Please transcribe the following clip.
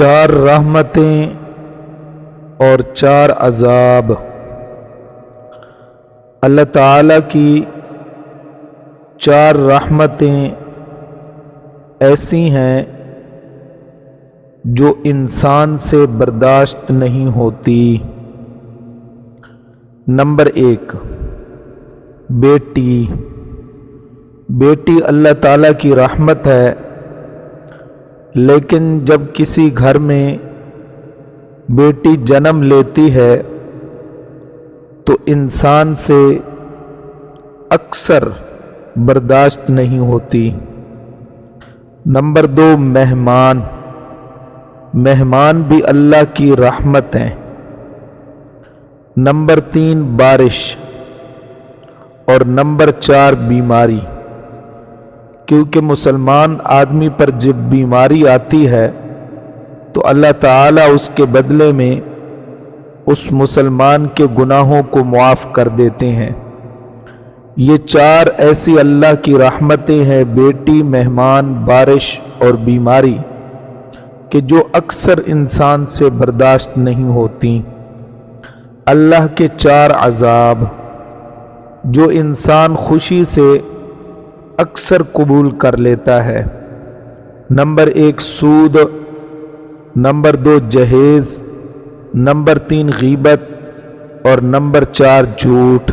4 رحمتیں اور 4 عذاب۔ اللہ تعالیٰ کی 4 رحمتیں ایسی ہیں جو انسان سے برداشت نہیں ہوتی۔ نمبر 1، بیٹی۔ بیٹی اللہ تعالیٰ کی رحمت ہے، لیکن جب کسی گھر میں بیٹی جنم لیتی ہے تو انسان سے اکثر برداشت نہیں ہوتی۔ نمبر 2، مہمان۔ مہمان بھی اللہ کی رحمت ہیں۔ نمبر 3، بارش۔ اور نمبر 4، بیماری۔ کیونکہ مسلمان آدمی پر جب بیماری آتی ہے تو اللہ تعالیٰ اس کے بدلے میں اس مسلمان کے گناہوں کو معاف کر دیتے ہیں۔ یہ 4 ایسی اللہ کی رحمتیں ہیں، بیٹی، مہمان، بارش اور بیماری، کہ جو اکثر انسان سے برداشت نہیں ہوتی۔ اللہ کے 4 عذاب جو انسان خوشی سے اکثر قبول کر لیتا ہے۔ نمبر 1، سود۔ نمبر 2، جہیز۔ نمبر 3، غیبت۔ اور نمبر 4، جھوٹ۔